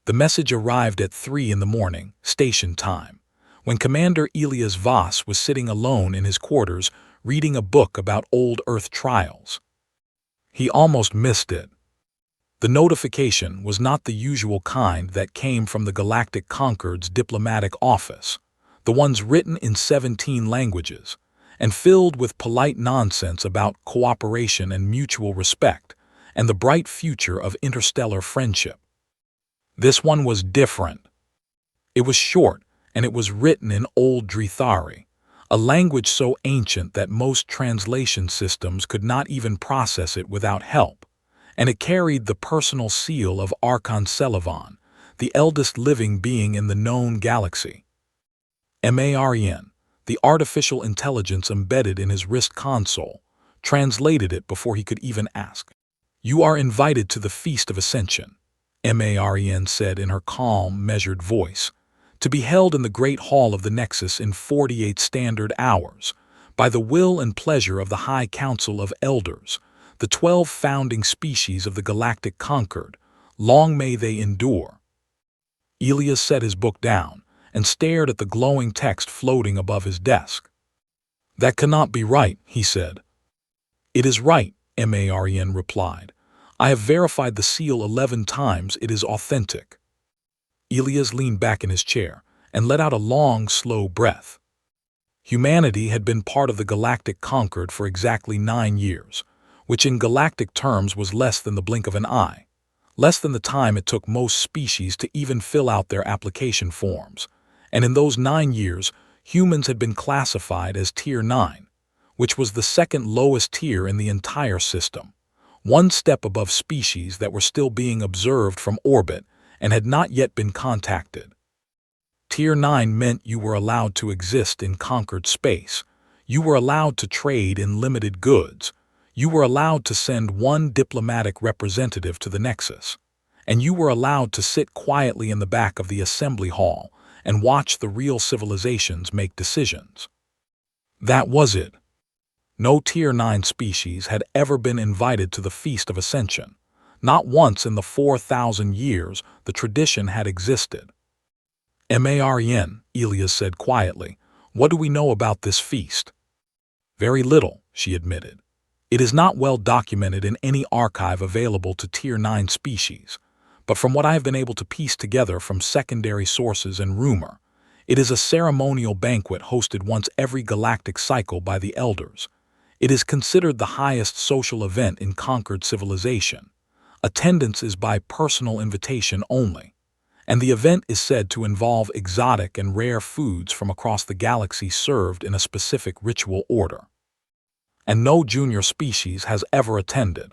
The message arrived at 3 in the morning, station time, when Commander Elias Voss was sitting alone in his quarters reading a book about old Earth trials. He almost missed it. The notification was not the usual kind that came from the Galactic Concord's diplomatic office, the ones written in 17 languages, and filled with polite nonsense about cooperation and mutual respect, and the bright future of interstellar friendship. This one was different. It was short, and it was written in Old Drithari, a language so ancient that most translation systems could not even process it without help, and it carried the personal seal of Archon Celavan, the eldest living being in the known galaxy. Marn, the artificial intelligence embedded in his wrist console, translated it before he could even ask. "You are invited to the Feast of Ascension," Marn said in her calm, measured voice, "to be held in the Great Hall of the Nexus in 48 standard hours, by the will and pleasure of the High Council of Elders, the 12 founding species of the Galactic Concord. Long may they endure." Elias set his book down and stared at the glowing text floating above his desk. "That cannot be right," he said. "It is right," Marn replied. "I have verified the seal 11 times. It is authentic." Elias leaned back in his chair and let out a long, slow breath. Humanity had been part of the Galactic Concord for exactly 9 years, which in galactic terms was less than the blink of an eye, less than the time it took most species to even fill out their application forms. And in those 9 years, humans had been classified as Tier 9, which was the second lowest tier in the entire system, one step above species that were still being observed from orbit and had not yet been contacted. Tier 9 meant you were allowed to exist in conquered space, you were allowed to trade in limited goods, you were allowed to send one diplomatic representative to the Nexus, and you were allowed to sit quietly in the back of the assembly hall and watch the real civilizations make decisions. That was it. No Tier 9 species had ever been invited to the Feast of Ascension. Not once in the 4,000 years the tradition had existed. "Marn," Elias said quietly, "what do we know about this feast?" "Very little," she admitted. "It is not well documented in any archive available to Tier 9 species, but from what I have been able to piece together from secondary sources and rumor, it is a ceremonial banquet hosted once every galactic cycle by the Elders. It is considered the highest social event in conquered civilization. Attendance is by personal invitation only, and the event is said to involve exotic and rare foods from across the galaxy served in a specific ritual order. And no junior species has ever attended."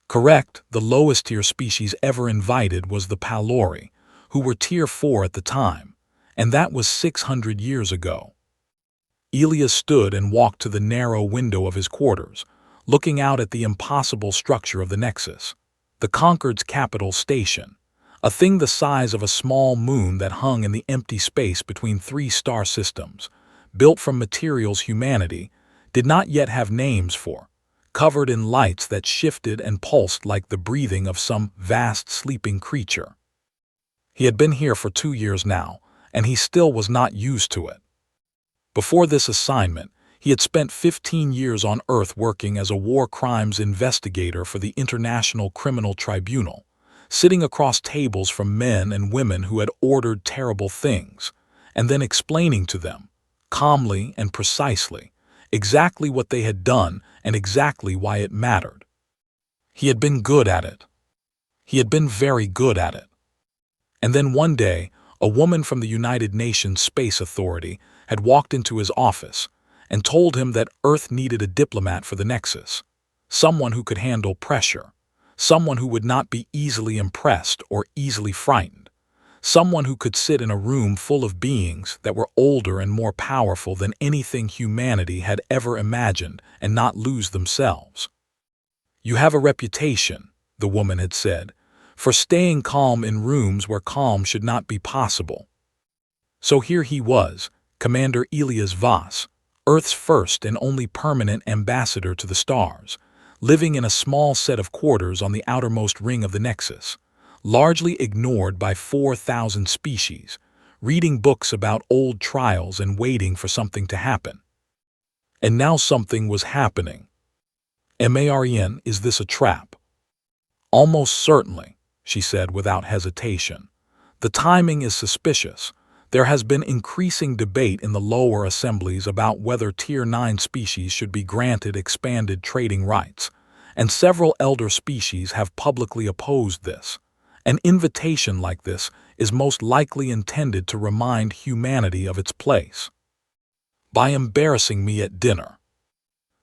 Correct, the lowest tier species ever invited was the Palori, who were Tier 4 at the time, and that was 600 years ago. Elias stood and walked to the narrow window of his quarters, looking out at the impossible structure of the Nexus, the Concord's capital station, a thing the size of a small moon that hung in the empty space between 3 star systems, built from materials humanity did not yet have names for, covered in lights that shifted and pulsed like the breathing of some vast sleeping creature. He had been here for 2 years now, and he still was not used to it. Before this assignment, he had spent 15 years on Earth working as a war crimes investigator for the International Criminal Tribunal, sitting across tables from men and women who had ordered terrible things, and then explaining to them, calmly and precisely, exactly what they had done and exactly why it mattered. He had been good at it. He had been very good at it. And then one day, a woman from the United Nations Space Authority had walked into his office and told him that Earth needed a diplomat for the Nexus, someone who could handle pressure, someone who would not be easily impressed or easily frightened, someone who could sit in a room full of beings that were older and more powerful than anything humanity had ever imagined and not lose themselves. "You have a reputation," the woman had said, "for staying calm in rooms where calm should not be possible." So here he was, Commander Elias Voss, Earth's first and only permanent ambassador to the stars, living in a small set of quarters on the outermost ring of the Nexus, largely ignored by 4,000 species, reading books about old trials and waiting for something to happen. And now something was happening. Maren, is this a trap? Almost certainly, she said without hesitation. The timing is suspicious. There has been increasing debate in the lower assemblies about whether Tier 9 species should be granted expanded trading rights, and several elder species have publicly opposed this. An invitation like this is most likely intended to remind humanity of its place. By embarrassing me at dinner.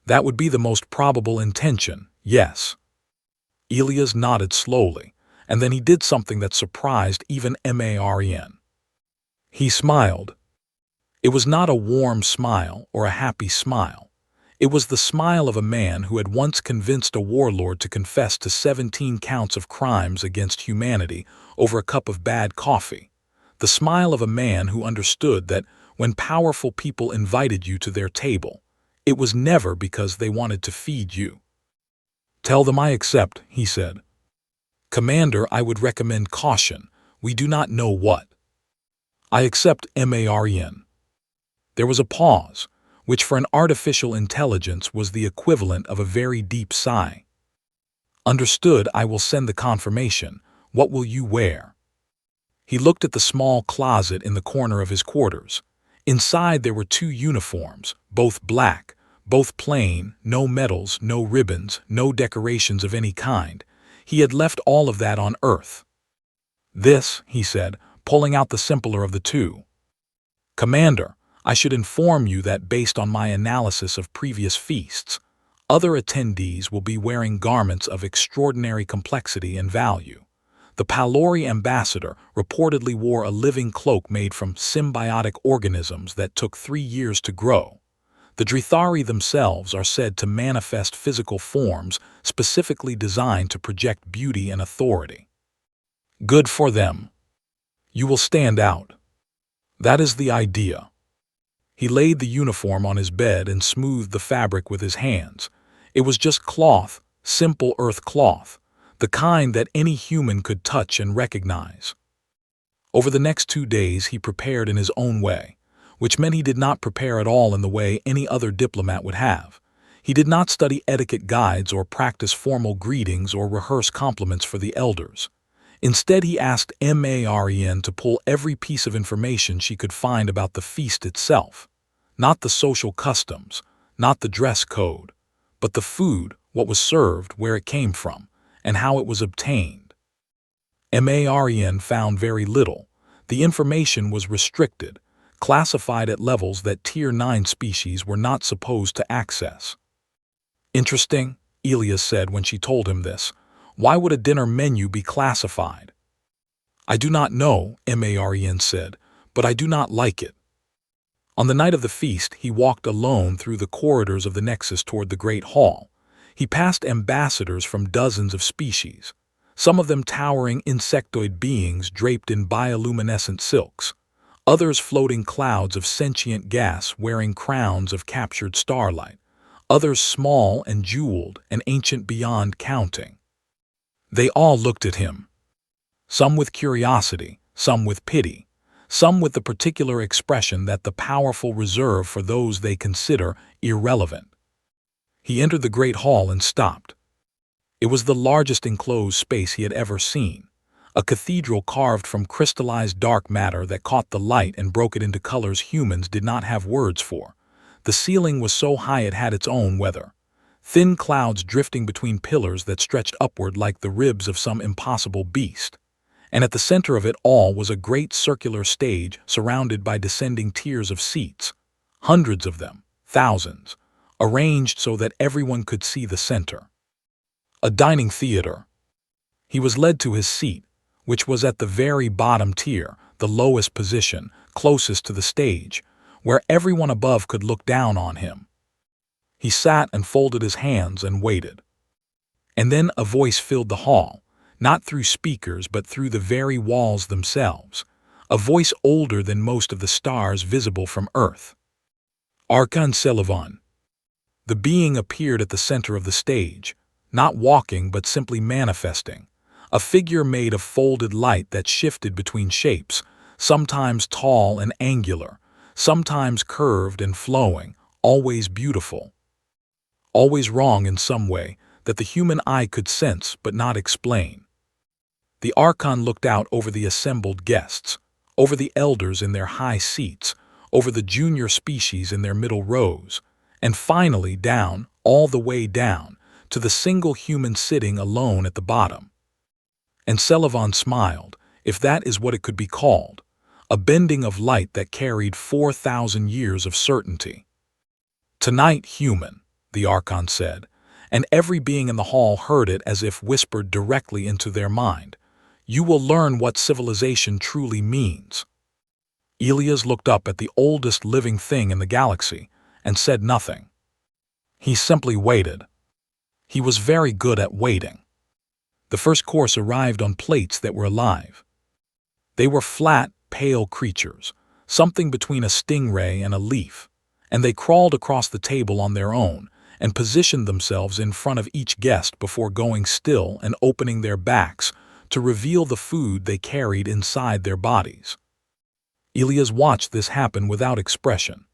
That would be the most probable intention, yes. Elias nodded slowly, and then he did something that surprised even Maren. He smiled. It was not a warm smile or a happy smile. It was the smile of a man who had once convinced a warlord to confess to 17 counts of crimes against humanity over a cup of bad coffee. The smile of a man who understood that when powerful people invited you to their table, it was never because they wanted to feed you. "Tell them I accept," he said. "Commander, I would recommend caution. We do not know what." "I accept, Maren." There was a pause, which for an artificial intelligence was the equivalent of a very deep sigh. "Understood, I will send the confirmation. What will you wear?" He looked at the small closet in the corner of his quarters. Inside there were 2 uniforms, both black, both plain, no medals, no ribbons, no decorations of any kind. He had left all of that on Earth. "This," he said, pulling out the simpler of the 2. "Commander, I should inform you that based on my analysis of previous feasts, other attendees will be wearing garments of extraordinary complexity and value. The Palori ambassador reportedly wore a living cloak made from symbiotic organisms that took 3 years to grow. The Drithari themselves are said to manifest physical forms specifically designed to project beauty and authority. Good for them. You will stand out. That is the idea." He laid the uniform on his bed and smoothed the fabric with his hands. It was just cloth, simple earth cloth, the kind that any human could touch and recognize. Over the next 2 days he prepared in his own way, which meant he did not prepare at all in the way any other diplomat would have. He did not study etiquette guides or practice formal greetings or rehearse compliments for the elders. Instead, he asked Maren to pull every piece of information she could find about the feast itself. Not the social customs, not the dress code, but the food, what was served, where it came from, and how it was obtained. Maren found very little. The information was restricted, classified at levels that Tier 9 species were not supposed to access. "Interesting," Elias said when she told him this. "Why would a dinner menu be classified?" "I do not know," Maren said, "but I do not like it." On the night of the feast, he walked alone through the corridors of the Nexus toward the Great Hall. He passed ambassadors from dozens of species, some of them towering insectoid beings draped in bioluminescent silks, others floating clouds of sentient gas wearing crowns of captured starlight, others small and jeweled and ancient beyond counting. They all looked at him, some with curiosity, some with pity, some with the particular expression that the powerful reserve for those they consider irrelevant. He entered the great hall and stopped. It was the largest enclosed space he had ever seen, a cathedral carved from crystallized dark matter that caught the light and broke it into colors humans did not have words for. The ceiling was so high it had its own weather. Thin clouds drifting between pillars that stretched upward like the ribs of some impossible beast. And at the center of it all was a great circular stage surrounded by descending tiers of seats, hundreds of them, thousands, arranged so that everyone could see the center. A dining theater. He was led to his seat, which was at the very bottom tier, the lowest position, closest to the stage, where everyone above could look down on him. He sat and folded his hands and waited. And then a voice filled the hall, not through speakers but through the very walls themselves, a voice older than most of the stars visible from Earth. "Arkan Selavan." The being appeared at the center of the stage, not walking but simply manifesting, a figure made of folded light that shifted between shapes, sometimes tall and angular, sometimes curved and flowing, always beautiful. Always wrong in some way that the human eye could sense but not explain. The Archon looked out over the assembled guests, over the elders in their high seats, over the junior species in their middle rows, and finally down, all the way down, to the single human sitting alone at the bottom. And Sullivan smiled, if that is what it could be called, a bending of light that carried 4,000 years of certainty. "Tonight, human," the Archon said, and every being in the hall heard it as if whispered directly into their mind, "you will learn what civilization truly means." Elias looked up at the oldest living thing in the galaxy and said nothing. He simply waited. He was very good at waiting. The first course arrived on plates that were alive. They were flat, pale creatures, something between a stingray and a leaf, and they crawled across the table on their own and positioned themselves in front of each guest before going still and opening their backs to reveal the food they carried inside their bodies. Elias watched this happen without expression.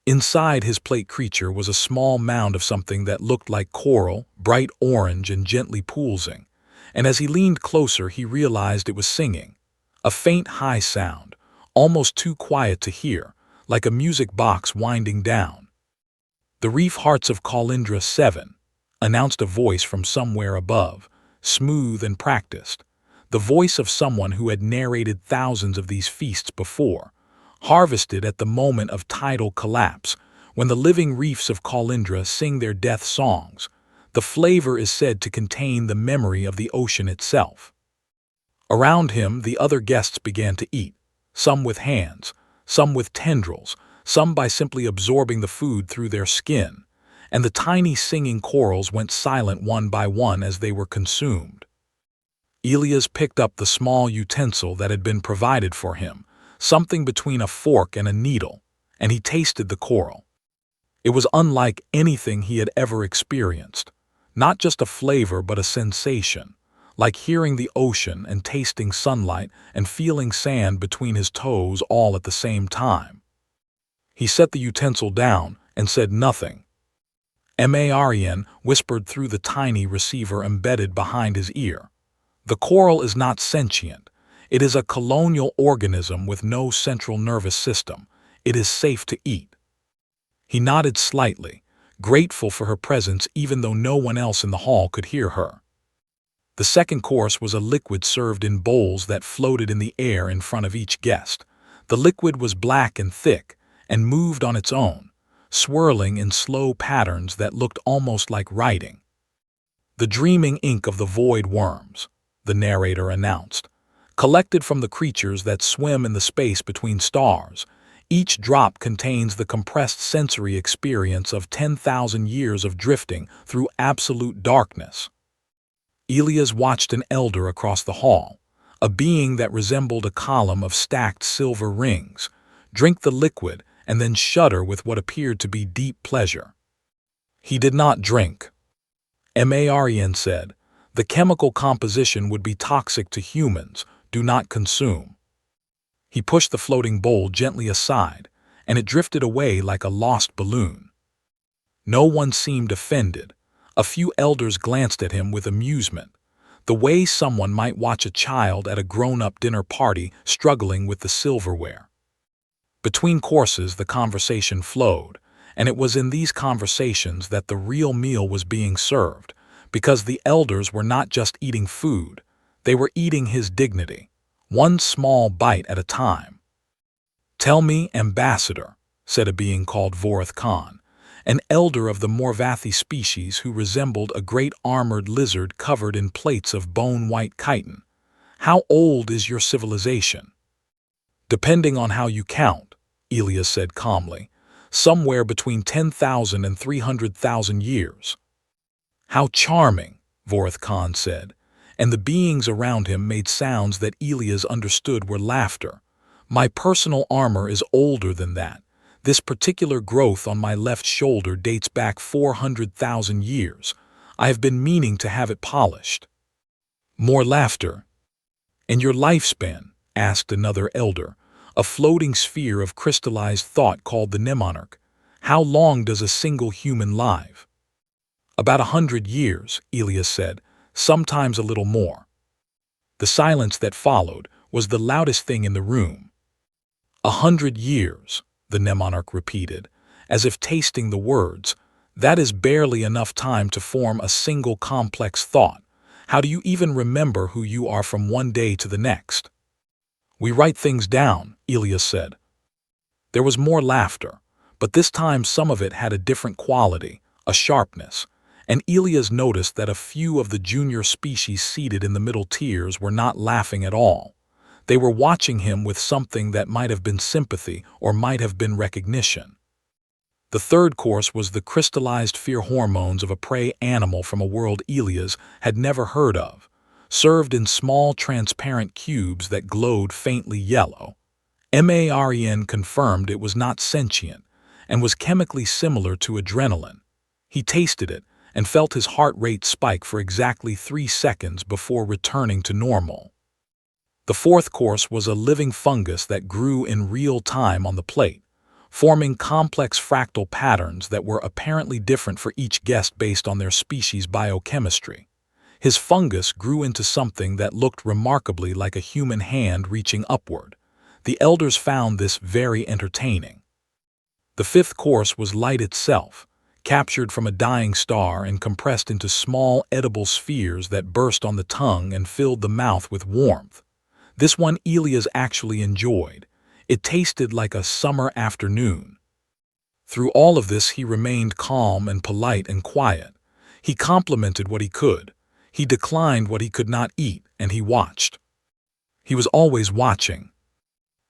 Inside his plate creature was a small mound of something that looked like coral, bright orange and gently pulsing, and as he leaned closer he realized it was singing, a faint high sound, almost too quiet to hear, like a music box winding down. "The reef hearts of Kalindra 7, announced a voice from somewhere above, smooth and practiced, the voice of someone who had narrated thousands of these feasts before, harvested at the moment of tidal collapse, when the living reefs of Kalindra sing their death songs. The flavor is said to contain the memory of the ocean itself." Around him, the other guests began to eat, some with hands, some with tendrils, some by simply absorbing the food through their skin, and the tiny singing corals went silent one by one as they were consumed. Elias picked up the small utensil that had been provided for him, something between a fork and a needle, and he tasted the coral. It was unlike anything he had ever experienced, not just a flavor but a sensation, like hearing the ocean and tasting sunlight and feeling sand between his toes all at the same time. He set the utensil down and said nothing. Marian whispered through the tiny receiver embedded behind his ear. "The coral is not sentient. It is a colonial organism with no central nervous system. It is safe to eat." He nodded slightly, grateful for her presence even though no one else in the hall could hear her. The second course was a liquid served in bowls that floated in the air in front of each guest. The liquid was black and thick and moved on its own, swirling in slow patterns that looked almost like writing. "The dreaming ink of the void worms," the narrator announced, "collected from the creatures that swim in the space between stars. Each drop contains the compressed sensory experience of 10,000 years of drifting through absolute darkness." Elias watched an elder across the hall, a being that resembled a column of stacked silver rings, drink the liquid and then shudder with what appeared to be deep pleasure. He did not drink. Marian said, "The chemical composition would be toxic to humans. Do not consume." He pushed the floating bowl gently aside, and it drifted away like a lost balloon. No one seemed offended. A few elders glanced at him with amusement, the way someone might watch a child at a grown-up dinner party struggling with the silverware. Between courses, the conversation flowed, and it was in these conversations that the real meal was being served, because the elders were not just eating food, they were eating his dignity, one small bite at a time. "Tell me, Ambassador," said a being called Vorith Khan, an elder of the Morvathi species who resembled a great armored lizard covered in plates of bone-white chitin. "How old is your civilization?" "Depending on how you count," Elias said calmly, "somewhere between 10,000 and 300,000 years." "How charming," Vorith Khan said, and the beings around him made sounds that Elias understood were laughter. "My personal armor is older than that. This particular growth on my left shoulder dates back 400,000 years. I have been meaning to have it polished." More laughter. "And your lifespan?" asked another elder, a floating sphere of crystallized thought called the Nemonarch. "How long does a single human live?" "About 100 years," Elias said, "sometimes a little more." The silence that followed was the loudest thing in the room. 100 years, the Nemonarch repeated, as if tasting the words. "That is barely enough time to form a single complex thought. How do you even remember who you are from one day to the next?" "We write things down," Elias said. There was more laughter, but this time some of it had a different quality, a sharpness, and Elias noticed that a few of the junior species seated in the middle tiers were not laughing at all. They were watching him with something that might have been sympathy or might have been recognition. The third course was the crystallized fear hormones of a prey animal from a world Elias had never heard of, served in small transparent cubes that glowed faintly yellow. Marian confirmed it was not sentient and was chemically similar to adrenaline. He tasted it and felt his heart rate spike for exactly 3 seconds before returning to normal. The fourth course was a living fungus that grew in real time on the plate, forming complex fractal patterns that were apparently different for each guest based on their species' biochemistry. His fungus grew into something that looked remarkably like a human hand reaching upward. The elders found this very entertaining. The fifth course was light itself, captured from a dying star and compressed into small edible spheres that burst on the tongue and filled the mouth with warmth. This one Elias actually enjoyed. It tasted like a summer afternoon. Through all of this he remained calm and polite and quiet. He complimented what he could. He declined what he could not eat, and he watched. He was always watching.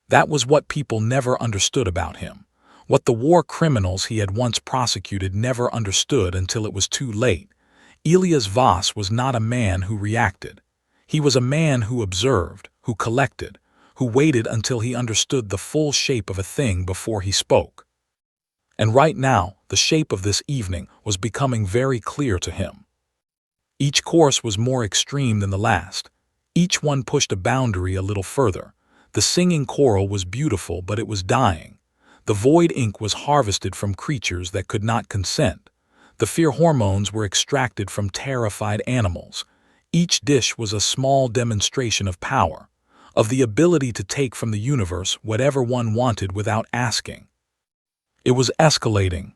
That was what people never understood about him. What the war criminals he had once prosecuted never understood until it was too late. Elias Voss was not a man who reacted. He was a man who observed, who collected, who waited until he understood the full shape of a thing before he spoke. And right now, the shape of this evening was becoming very clear to him. Each course was more extreme than the last. Each one pushed a boundary a little further. The singing coral was beautiful, but it was dying. The void ink was harvested from creatures that could not consent. The fear hormones were extracted from terrified animals. Each dish was a small demonstration of power, of the ability to take from the universe whatever one wanted without asking. It was escalating.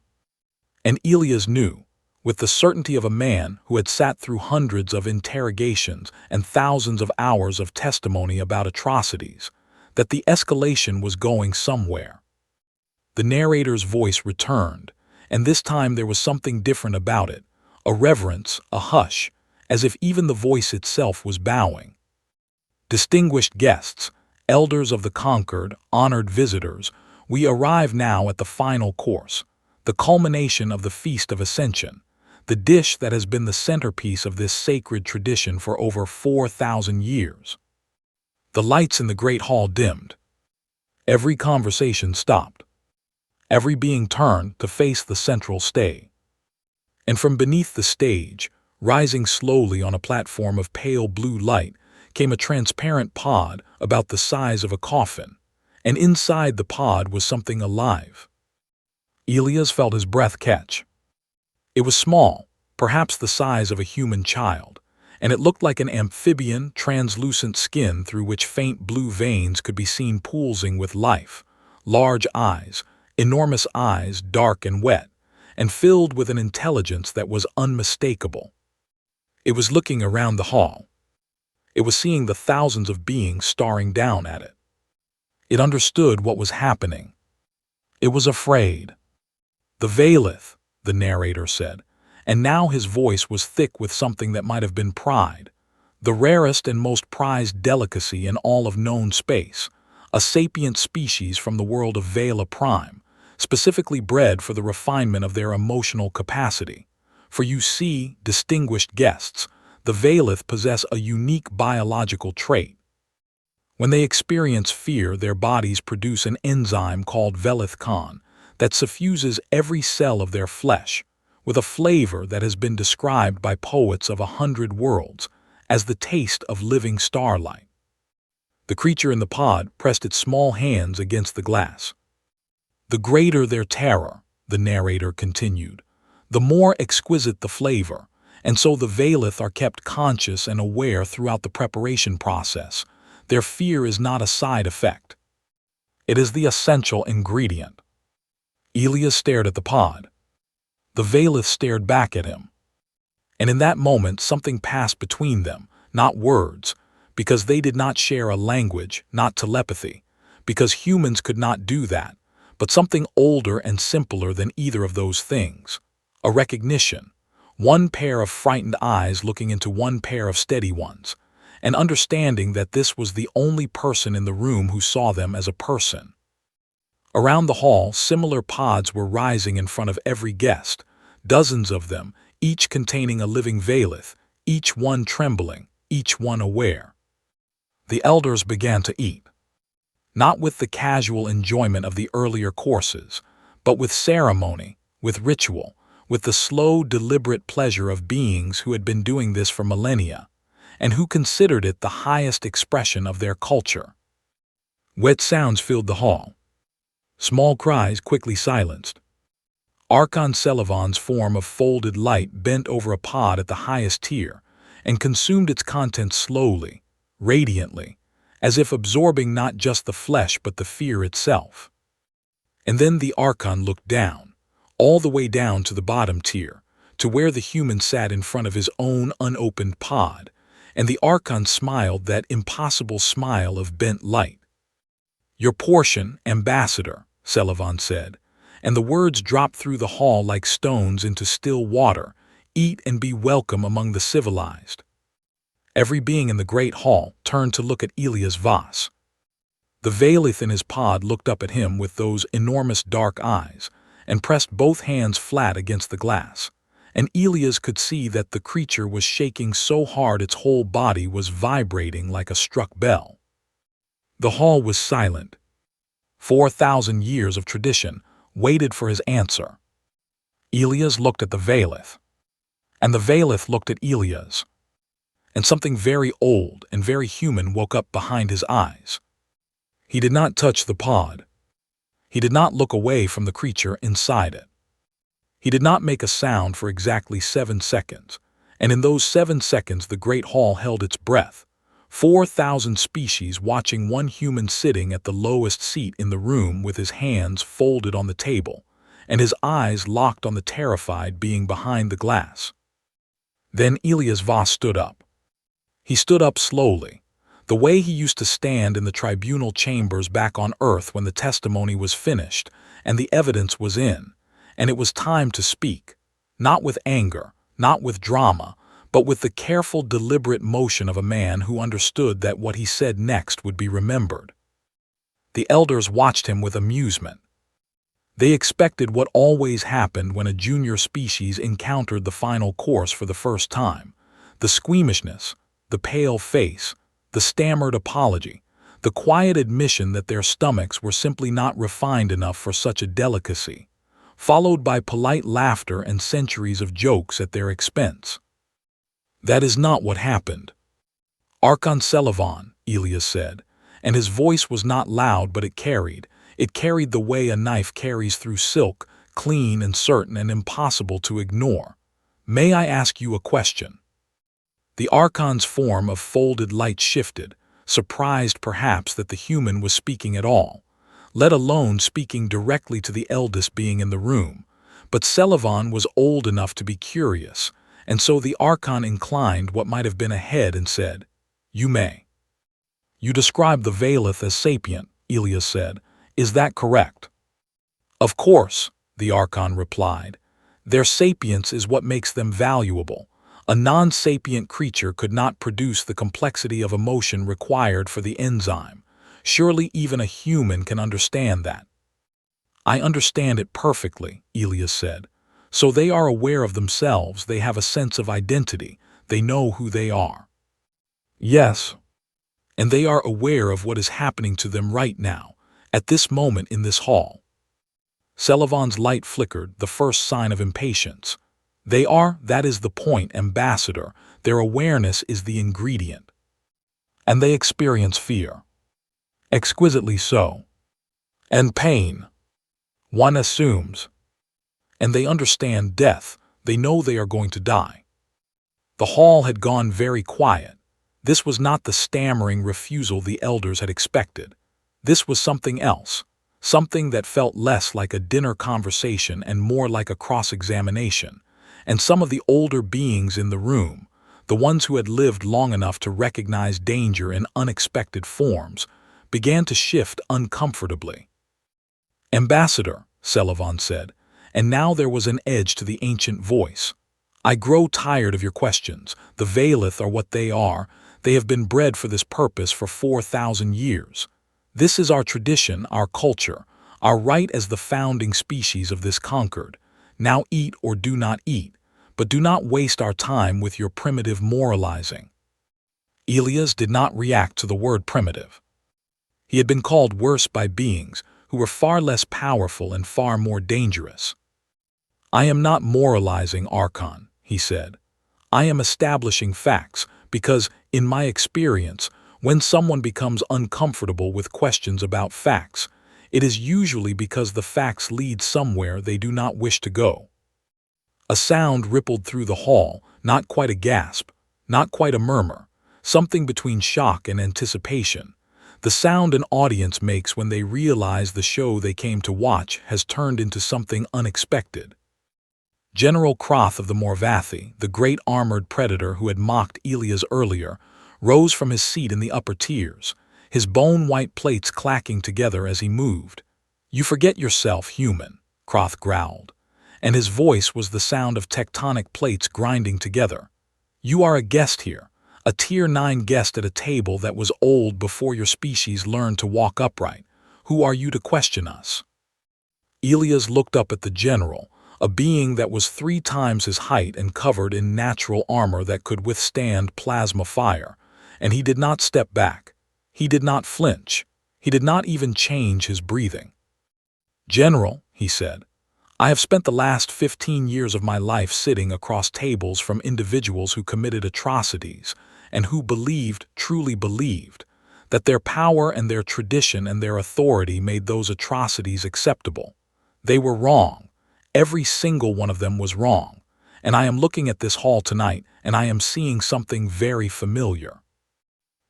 And Elias knew, with the certainty of a man who had sat through hundreds of interrogations and thousands of hours of testimony about atrocities, that the escalation was going somewhere. The narrator's voice returned, and this time there was something different about it, a reverence, a hush, as if even the voice itself was bowing. "Distinguished guests, elders of the conquered, honored visitors, we arrive now at the final course, the culmination of the Feast of Ascension, the dish that has been the centerpiece of this sacred tradition for over 4,000 years." The lights in the great hall dimmed. Every conversation stopped. Every being turned to face the central stage. And from beneath the stage, rising slowly on a platform of pale blue light, came a transparent pod about the size of a coffin, and inside the pod was something alive. Elias felt his breath catch. It was small, perhaps the size of a human child, and it looked like an amphibian, translucent skin through which faint blue veins could be seen pulsing with life, large eyes, enormous eyes, dark and wet, and filled with an intelligence that was unmistakable. It was looking around the hall. It was seeing the thousands of beings staring down at it. It understood what was happening. It was afraid. "The Valeth," the narrator said, and now his voice was thick with something that might have been pride. "The rarest and most prized delicacy in all of known space, a sapient species from the world of Vela Prime, specifically bred for the refinement of their emotional capacity. For you see, distinguished guests, the Valeth possess a unique biological trait. When they experience fear, their bodies produce an enzyme called Velethcon that suffuses every cell of their flesh, with a flavor that has been described by poets of 100 worlds as the taste of living starlight. The creature in the pod pressed its small hands against the glass. "The greater their terror," the narrator continued, "the more exquisite the flavor, and so the Veilith are kept conscious and aware throughout the preparation process. Their fear is not a side effect. It is the essential ingredient." Elias stared at the pod. The Veilith stared back at him. And in that moment something passed between them, not words, because they did not share a language, not telepathy, because humans could not do that, but something older and simpler than either of those things. A recognition. One pair of frightened eyes looking into one pair of steady ones, and understanding that this was the only person in the room who saw them as a person. Around the hall, similar pods were rising in front of every guest, dozens of them, each containing a living Veilith, each one trembling, each one aware. The elders began to eat. Not with the casual enjoyment of the earlier courses, but with ceremony, with ritual, with the slow, deliberate pleasure of beings who had been doing this for millennia, and who considered it the highest expression of their culture. Wet sounds filled the hall. Small cries quickly silenced. Archon Celavan's form of folded light bent over a pod at the highest tier and consumed its contents slowly, radiantly, as if absorbing not just the flesh but the fear itself. And then the Archon looked down, all the way down to the bottom tier, to where the human sat in front of his own unopened pod, and the Archon smiled that impossible smile of bent light. "Your portion, Ambassador," Celavan said, and the words dropped through the hall like stones into still water. "Eat and be welcome among the civilized." Every being in the great hall turned to look at Elias Voss. The Veilith in his pod looked up at him with those enormous dark eyes and pressed both hands flat against the glass, and Elias could see that the creature was shaking so hard its whole body was vibrating like a struck bell. The hall was silent. 4,000 years of tradition waited for his answer. Elias looked at the Veilith, and the Veilith looked at Elias, and something very old and very human woke up behind his eyes. He did not touch the pod. He did not look away from the creature inside it. He did not make a sound for exactly 7 seconds, and in those 7 seconds the great hall held its breath, 4,000 species watching one human sitting at the lowest seat in the room with his hands folded on the table, and his eyes locked on the terrified being behind the glass. Then Elias Voss stood up. He stood up slowly, the way he used to stand in the tribunal chambers back on Earth when the testimony was finished and the evidence was in, and it was time to speak, not with anger, not with drama, but with the careful, deliberate motion of a man who understood that what he said next would be remembered. The elders watched him with amusement. They expected what always happened when a junior species encountered the final course for the first time: the squeamishness, the pale face, the stammered apology, the quiet admission that their stomachs were simply not refined enough for such a delicacy, followed by polite laughter and centuries of jokes at their expense. That is not what happened. Archon Celavan, Elias said, and his voice was not loud but it carried the way a knife carries through silk, clean and certain and impossible to ignore. "May I ask you a question?" The Archon's form of folded light shifted, surprised perhaps that the human was speaking at all, let alone speaking directly to the eldest being in the room. But Celavan was old enough to be curious, and so the Archon inclined what might have been a head and said, "You may." "You describe the Veilith as sapient," Elias said. "Is that correct?" "Of course," the Archon replied. "Their sapience is what makes them valuable. A non-sapient creature could not produce the complexity of emotion required for the enzyme. Surely even a human can understand that." "I understand it perfectly," Elias said. "So they are aware of themselves, they have a sense of identity, they know who they are." "Yes. And they are aware of what is happening to them right now, at this moment in this hall." Celavan's light flickered, the first sign of impatience. "They are, that is the point, Ambassador. their awareness is the ingredient. And they experience fear. Exquisitely so. And pain. One assumes. And they understand death. They know they are going to die. The hall had gone very quiet. This was not the stammering refusal the elders had expected. This was something else, something that felt less like a dinner conversation and more like a cross-examination. And some of the older beings in the room, the ones who had lived long enough to recognize danger in unexpected forms, began to shift uncomfortably. "Ambassador," Sullivan said, and now there was an edge to the ancient voice. "I grow tired of your questions. The Valith are what they are. They have been bred for this purpose for 4,000 years. This is our tradition, our culture, our right as the founding species of this conquered. Now eat or do not eat, but do not waste our time with your primitive moralizing." Elias did not react to the word primitive. He had been called worse by beings who were far less powerful and far more dangerous. "I am not moralizing, Archon," he said. "I am establishing facts because, in my experience, when someone becomes uncomfortable with questions about facts, it is usually because the facts lead somewhere they do not wish to go." A sound rippled through the hall, not quite a gasp, not quite a murmur, something between shock and anticipation. The sound an audience makes when they realize the show they came to watch has turned into something unexpected. General Croth of the Morvathi, the great armored predator who had mocked Elias earlier, rose from his seat in the upper tiers, his bone-white plates clacking together as he moved. "You forget yourself, human," Croth growled, and his voice was the sound of tectonic plates grinding together. "You are a guest here, a Tier 9 guest at a table that was old before your species learned to walk upright. Who are you to question us?" Elias looked up at the general, a being that was 3 times his height and covered in natural armor that could withstand plasma fire, and he did not step back. He did not flinch. He did not even change his breathing. "General," he said, "I have spent the last 15 years of my life sitting across tables from individuals who committed atrocities and who believed, truly believed, that their power and their tradition and their authority made those atrocities acceptable. They were wrong. Every single one of them was wrong. And I am looking at this hall tonight, and I am seeing something very familiar."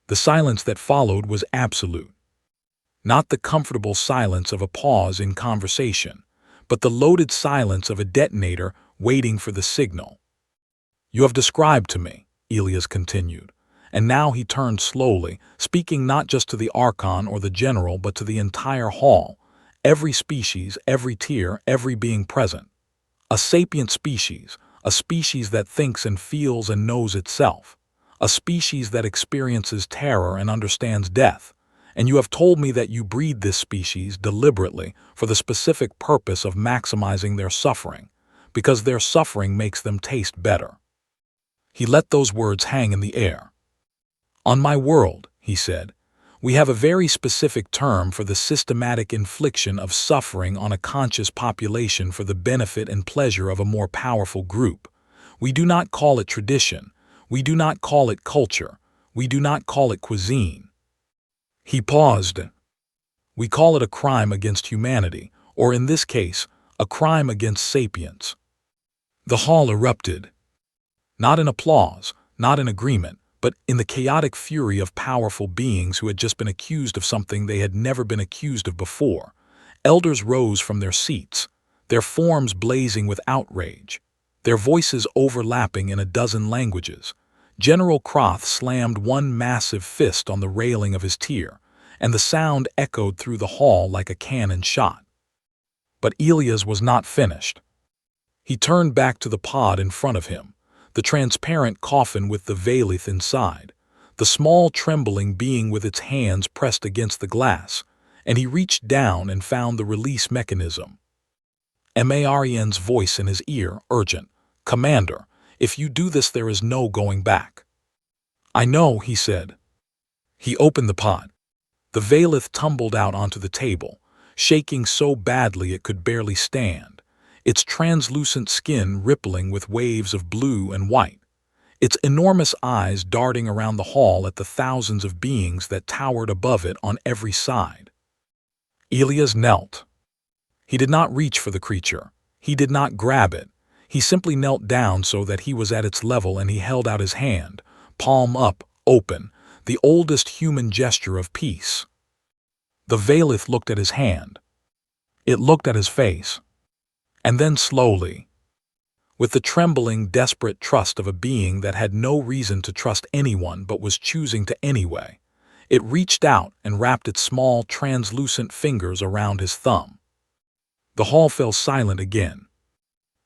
The silence that followed was absolute. Not the comfortable silence of a pause in conversation, but the loaded silence of a detonator waiting for the signal. "You have described to me," Elias continued, and now he turned slowly, speaking not just to the Archon or the general but to the entire hall, every species, every tier, every being present. "A sapient species, a species that thinks and feels and knows itself, a species that experiences terror and understands death. And you have told me that you breed this species deliberately for the specific purpose of maximizing their suffering, because their suffering makes them taste better." He let those words hang in the air. "On my world," he said, "we have a very specific term for the systematic infliction of suffering on a conscious population for the benefit and pleasure of a more powerful group. We do not call it tradition. We do not call it culture. We do not call it cuisine." He paused. "We call it a crime against humanity, or in this case, a crime against sapience." The hall erupted. Not in applause, not in agreement, but in the chaotic fury of powerful beings who had just been accused of something they had never been accused of before. Elders rose from their seats, their forms blazing with outrage, their voices overlapping in a dozen languages. General Croth slammed one massive fist on the railing of his tier, and the sound echoed through the hall like a cannon shot. But Elias was not finished. He turned back to the pod in front of him, the transparent coffin with the Valith inside, the small trembling being with its hands pressed against the glass, and he reached down and found the release mechanism. Marian's voice in his ear, urgent, "Commander, if you do this there is no going back." "I know," he said. He opened the pod. The Valith tumbled out onto the table, shaking so badly it could barely stand, its translucent skin rippling with waves of blue and white. its enormous eyes darting around the hall at the thousands of beings that towered above it on every side. Elias knelt. He did not reach for the creature. He did not grab it. He simply knelt down so that he was at its level, and he held out his hand, palm up, open, the oldest human gesture of peace. The Valith looked at his hand. It looked at his face. And then slowly, with the trembling, desperate trust of a being that had no reason to trust anyone but was choosing to anyway, it reached out and wrapped its small, translucent fingers around his thumb. The hall fell silent again.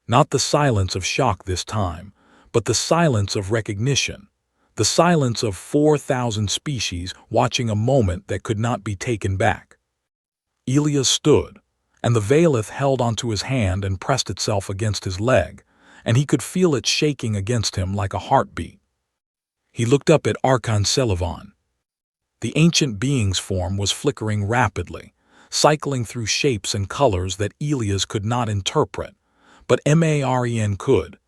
Not the silence of shock this time, but the silence of recognition, the silence of 4,000 species watching a moment that could not be taken back. Elias stood, and the Valith held onto his hand and pressed itself against his leg, and he could feel it shaking against him like a heartbeat. He looked up at Archon Selavan. The ancient being's form was flickering rapidly, cycling through shapes and colors that Elias could not interpret, but Maren could.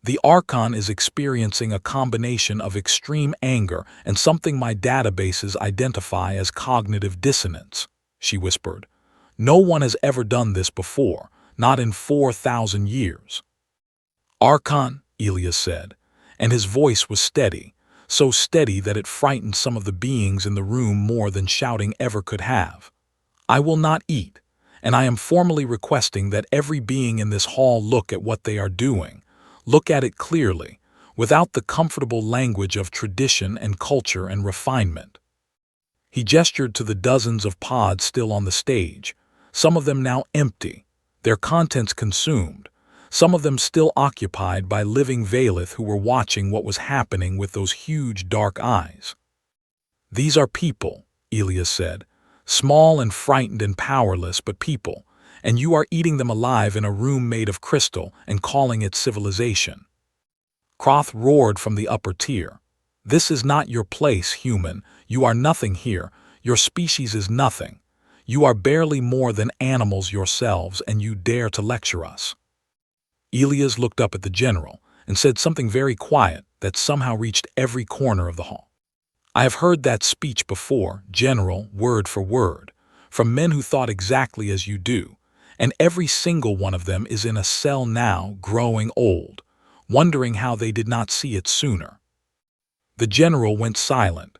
The Archon is experiencing a combination of extreme anger and something my databases identify as cognitive dissonance, she whispered. No one has ever done this before, not in 4,000 years. Archon, Elias said, and his voice was steady, so steady that it frightened some of the beings in the room more than shouting ever could have. I will not eat, and I am formally requesting that every being in this hall look at what they are doing, look at it clearly, without the comfortable language of tradition and culture and refinement. He gestured to the dozens of pods still on the stage, some of them now empty, their contents consumed, some of them still occupied by living Valith who were watching what was happening with those huge dark eyes. These are people, Elias said, small and frightened and powerless, but people, and you are eating them alive in a room made of crystal and calling it civilization. Kroth roared from the upper tier. This is not your place, human. You are nothing here. Your species is nothing. You are barely more than animals yourselves, and you dare to lecture us. Elias looked up at the general and said something very quiet that somehow reached every corner of the hall. I have heard that speech before, General, word for word, from men who thought exactly as you do, and every single one of them is in a cell now, growing old, wondering how they did not see it sooner. The general went silent.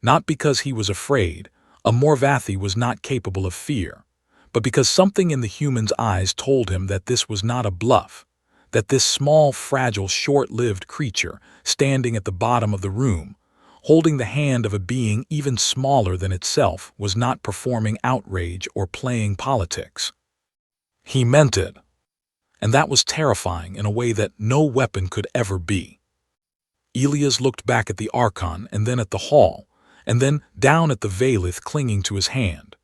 Not because he was afraid, a Morvathi was not capable of fear, but because something in the human's eyes told him that this was not a bluff, that this small, fragile, short-lived creature, standing at the bottom of the room, holding the hand of a being even smaller than itself, was not performing outrage or playing politics. He meant it, and that was terrifying in a way that no weapon could ever be. Elias looked back at the Archon and then at the hall, and then down at the Valith clinging to his hand.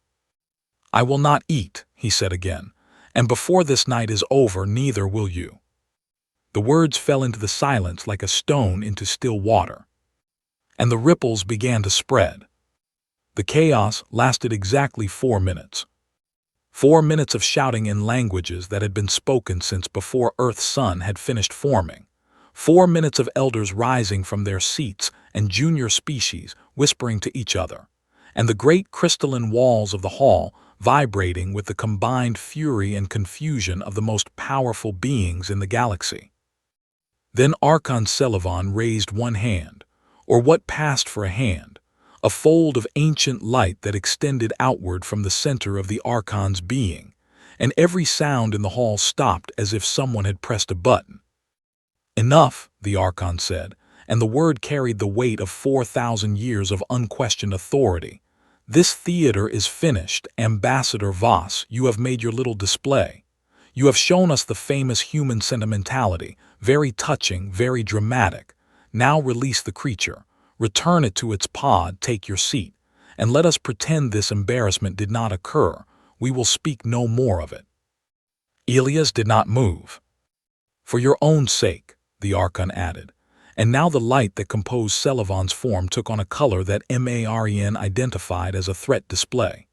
I will not eat, he said again, and before this night is over, neither will you. The words fell into the silence like a stone into still water, and the ripples began to spread. The chaos lasted exactly 4 minutes. 4 minutes of shouting in languages that had been spoken since before Earth's sun had finished forming. 4 minutes of elders rising from their seats and junior species whispering to each other, and the great crystalline walls of the hall vibrating with the combined fury and confusion of the most powerful beings in the galaxy. Then Archon Selavan raised one hand, or what passed for a hand, a fold of ancient light that extended outward from the center of the Archon's being, and every sound in the hall stopped as if someone had pressed a button. Enough, the Archon said, and the word carried the weight of 4,000 years of unquestioned authority. This theater is finished, Ambassador Voss. You have made your little display. You have shown us the famous human sentimentality, very touching, very dramatic. Now release the creature, return it to its pod, take your seat, and let us pretend this embarrassment did not occur. We will speak no more of it. Elias did not move. For your own sake, the Archon added, and now the light that composed Selavan's form took on a color that Maren identified as a threat display.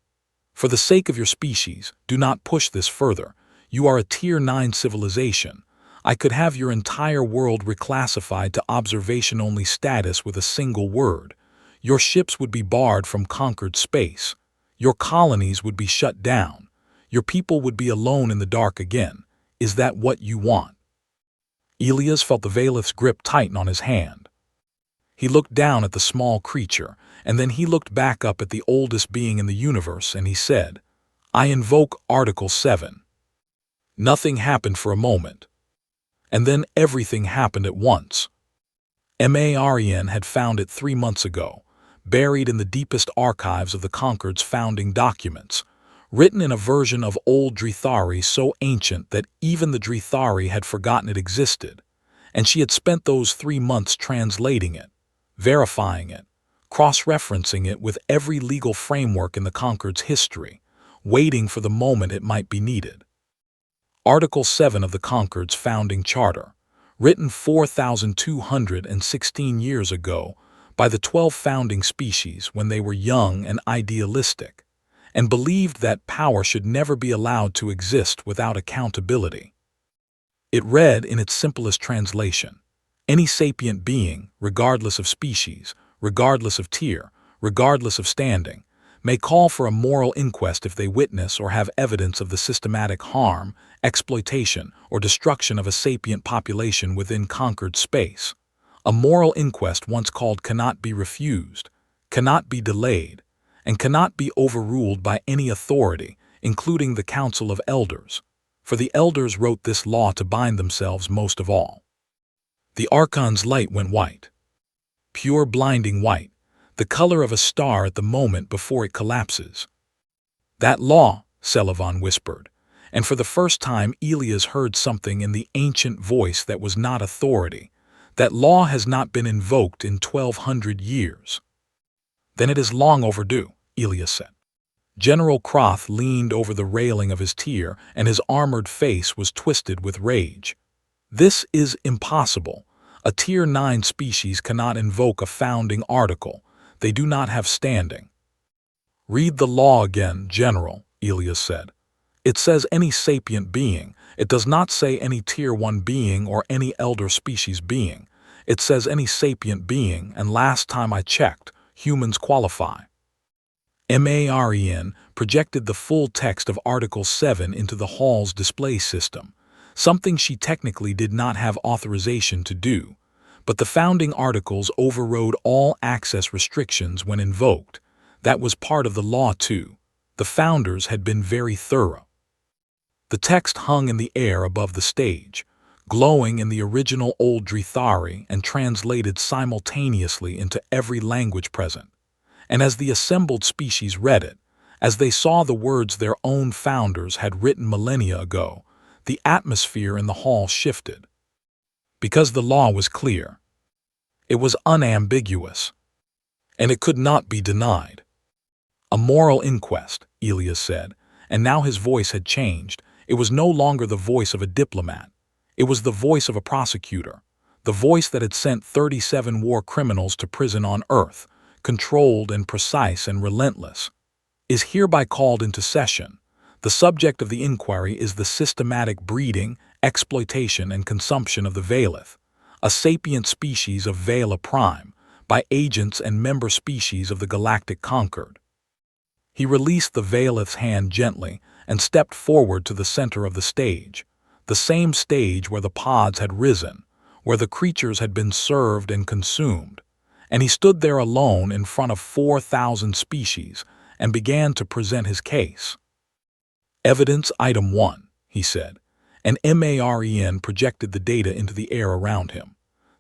For the sake of your species, do not push this further. You are a Tier 9 civilization. I could have your entire world reclassified to observation-only status with a single word. Your ships would be barred from conquered space. Your colonies would be shut down. Your people would be alone in the dark again. Is that what you want?" Elias felt the Valith's grip tighten on his hand. He looked down at the small creature, and then he looked back up at the oldest being in the universe, and he said, "I invoke Article 7. Nothing happened for a moment. And then everything happened at once. Marian had found it 3 months ago, buried in the deepest archives of the Concord's founding documents, written in a version of Old Drithari so ancient that even the Drithari had forgotten it existed, and she had spent those 3 months translating it, verifying it, cross-referencing it with every legal framework in the Concord's history, waiting for the moment it might be needed. Article 7 of the Concord's founding charter, written 4,216 years ago by the 12 founding species when they were young and idealistic, and believed that power should never be allowed to exist without accountability. It read in its simplest translation, "Any sapient being, regardless of species, regardless of tier, regardless of standing, may call for a moral inquest if they witness or have evidence of the systematic harm, exploitation, or destruction of a sapient population within conquered space. A moral inquest once called cannot be refused, cannot be delayed, and cannot be overruled by any authority, including the Council of Elders, for the Elders wrote this law to bind themselves most of all." The Archon's light went white. Pure blinding white, the color of a star at the moment before it collapses. "That law," Sullivan whispered, and for the first time Elias heard something in the ancient voice that was not authority. "That law has not been invoked in 1,200 years. "Then it is long overdue," Elias said. General Croth leaned over the railing of his tier, and his armored face was twisted with rage. "This is impossible. A Tier 9 species cannot invoke a founding article. They do not have standing." "Read the law again, General," Elias said. "It says any sapient being. It does not say any Tier 1 being or any elder species being. It says any sapient being, and last time I checked, humans qualify." Marian projected the full text of Article 7 into the hall's display system, something she technically did not have authorization to do, but the founding articles overrode all access restrictions when invoked. That was part of the law too. The founders had been very thorough. The text hung in the air above the stage, glowing in the original Old Drithari and translated simultaneously into every language present. And as the assembled species read it, as they saw the words their own founders had written millennia ago, the atmosphere in the hall shifted. Because the law was clear. It was unambiguous. And it could not be denied. "A moral inquest," Elias said, and now his voice had changed. It was no longer the voice of a diplomat. It was the voice of a prosecutor, the voice that had sent 37 war criminals to prison on Earth, controlled and precise and relentless, "is hereby called into session. The subject of the inquiry is the systematic breeding, exploitation, and consumption of the Valith, a sapient species of Vala Prime, by agents and member species of the Galactic Concord." He released the Valith's hand gently and stepped forward to the center of the stage, the same stage where the pods had risen, where the creatures had been served and consumed, and he stood there alone in front of 4,000 species and began to present his case. "Evidence Item 1, he said, and Marian projected the data into the air around him.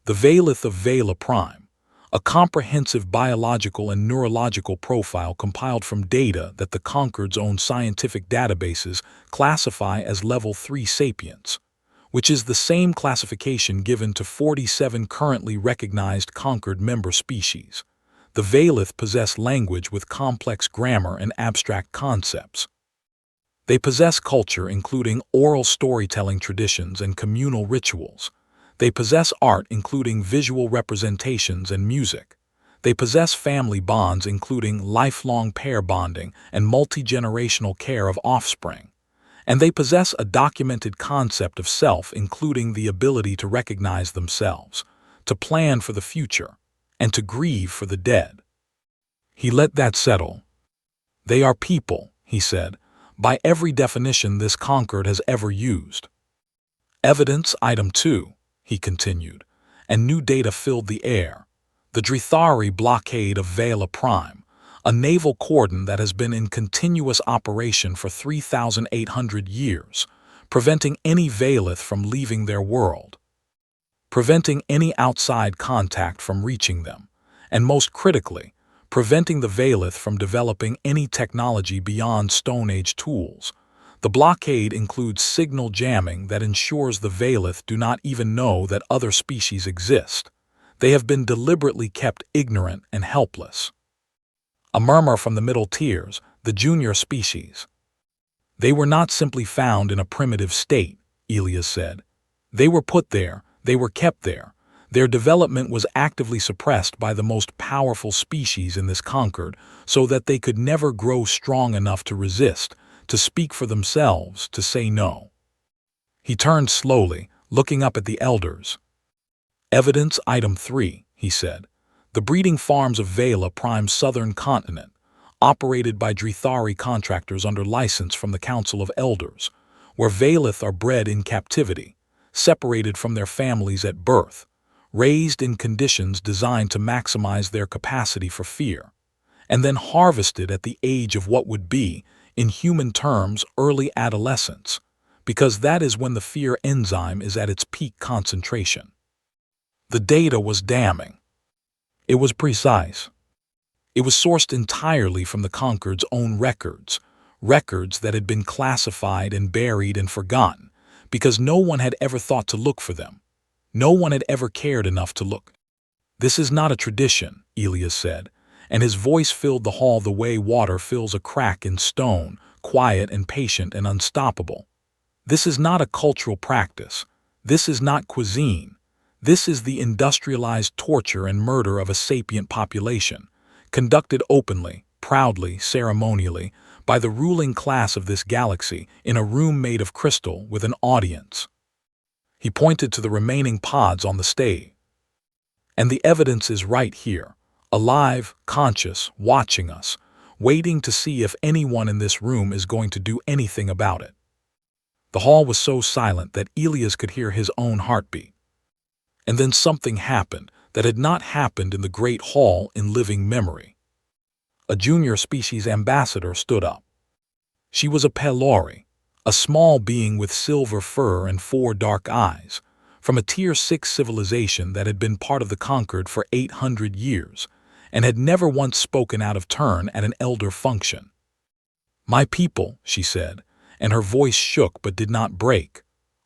"The Valith of Vala Prime, a comprehensive biological and neurological profile compiled from data that the Concord's own scientific databases classify as Level 3 sapients, which is the same classification given to 47 currently recognized Concord member species. The Valith possess language with complex grammar and abstract concepts. They possess culture including oral storytelling traditions and communal rituals. They possess art including visual representations and music. They possess family bonds including lifelong pair bonding and multi-generational care of offspring. and they possess a documented concept of self, including the ability to recognize themselves, to plan for the future, and to grieve for the dead. He let that settle. They are people, he said, by every definition this conquered has ever used. Evidence item 2, he continued, and new data filled the air. The Drithari blockade of Vela Prime, a naval cordon that has been in continuous operation for 3,800 years, preventing any Velith from leaving their world, preventing any outside contact from reaching them, and most critically, preventing the Velith from developing any technology beyond Stone Age tools. The blockade includes signal jamming that ensures the Velith do not even know that other species exist. They have been deliberately kept ignorant and helpless. A murmur from the middle tiers, the junior species. They were not simply found in a primitive state, Elias said. They were put there, they were kept there. Their development was actively suppressed by the most powerful species in this conquered, so that they could never grow strong enough to resist, to speak for themselves, to say no. He turned slowly, looking up at the elders. Evidence item 3, he said. The breeding farms of Vela Prime's southern continent, operated by Drithari contractors under license from the Council of Elders, where Velith are bred in captivity, separated from their families at birth, raised in conditions designed to maximize their capacity for fear, and then harvested at the age of what would be, in human terms, early adolescence, because that is when the fear enzyme is at its peak concentration. The data was damning. It was precise. It was sourced entirely from the Conquered's own records, records that had been classified and buried and forgotten, because no one had ever thought to look for them. No one had ever cared enough to look. This is not a tradition, Elias said, and his voice filled the hall the way water fills a crack in stone, quiet and patient and unstoppable. This is not a cultural practice. This is not cuisine. This is the industrialized torture and murder of a sapient population, conducted openly, proudly, ceremonially, by the ruling class of this galaxy in a room made of crystal with an audience. He pointed to the remaining pods on the stage. And the evidence is right here, alive, conscious, watching us, waiting to see if anyone in this room is going to do anything about it. The hall was so silent that Elias could hear his own heartbeat. And then something happened that had not happened in the Great Hall in living memory. A junior species ambassador stood up. She was a Pelori, a small being with silver fur and 4 dark eyes, from a Tier 6 civilization that had been part of the Conquered for 800 years, and had never once spoken out of turn at an elder function. "My people," she said, and her voice shook but did not break,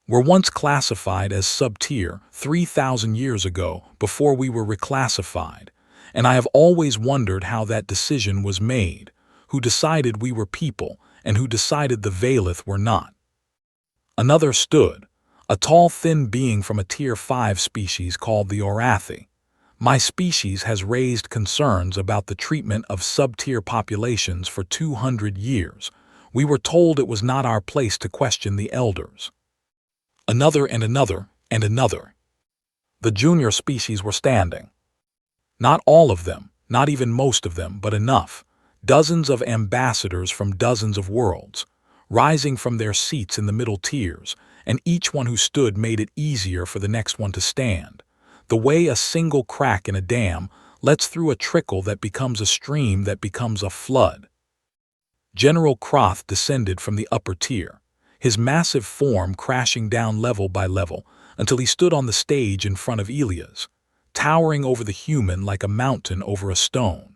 "were once classified as sub-tier 3,000 years ago before we were reclassified, and I have always wondered how that decision was made, who decided we were people and who decided the Velith were not." Another stood, a tall thin being from a Tier 5 species called the Orathi. "My species has raised concerns about the treatment of sub-tier populations for 200 years. We were told it was not our place to question the elders." Another and another and another. The junior species were standing. Not all of them, not even most of them, but enough. Dozens of ambassadors from dozens of worlds, rising from their seats in the middle tiers, and each one who stood made it easier for the next one to stand. The way a single crack in a dam lets through a trickle that becomes a stream that becomes a flood. General Kroth descended from the upper tier, his massive form crashing down level by level until he stood on the stage in front of Elias, towering over the human like a mountain over a stone.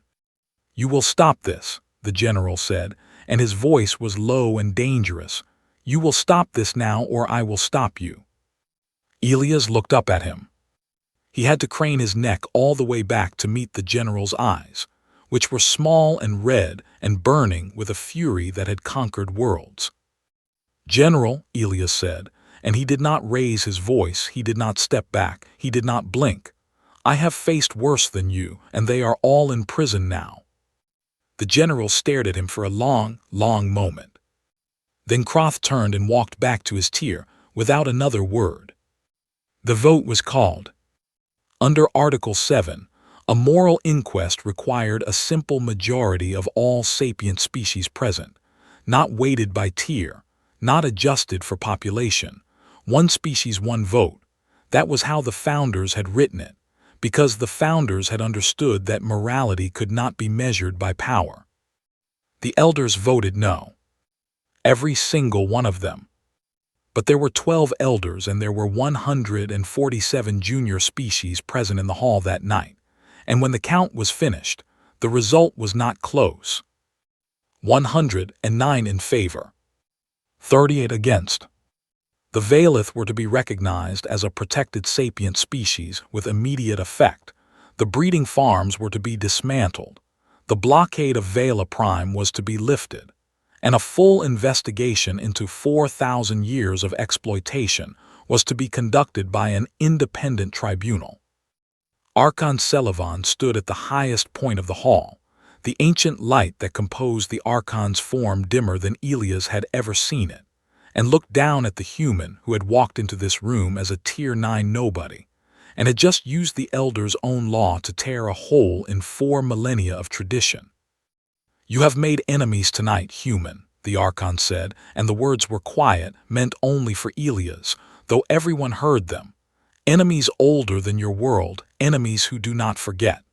"You will stop this," the general said, and his voice was low and dangerous. "You will stop this now or I will stop you." Elias looked up at him. He had to crane his neck all the way back to meet the general's eyes, which were small and red and burning with a fury that had conquered worlds. "General," Elias said, and he did not raise his voice, he did not step back, he did not blink. "I have faced worse than you, and they are all in prison now." The general stared at him for a long, long moment. Then Croth turned and walked back to his tier, without another word. The vote was called. Under Article 7, a moral inquest required a simple majority of all sapient species present, not weighted by tier, not adjusted for population. One species, one vote. That was how the founders had written it, because the founders had understood that morality could not be measured by power. The elders voted no. Every single one of them. But there were 12 elders and there were 147 junior species present in the hall that night, and when the count was finished, the result was not close. 109 in favor. 38 against. The Veilith were to be recognized as a protected sapient species with immediate effect. The breeding farms were to be dismantled. The blockade of Vela Prime was to be lifted, and a full investigation into 4,000 years of exploitation was to be conducted by an independent tribunal. Archon Celevan stood at the highest point of the hall. The ancient light that composed the Archon's form dimmer than Elias had ever seen it, and looked down at the human who had walked into this room as a Tier 9 nobody, and had just used the Elder's own law to tear a hole in 4 millennia of tradition. "You have made enemies tonight, human," the Archon said, and the words were quiet, meant only for Elias, though everyone heard them. "Enemies older than your world, enemies who do not forget."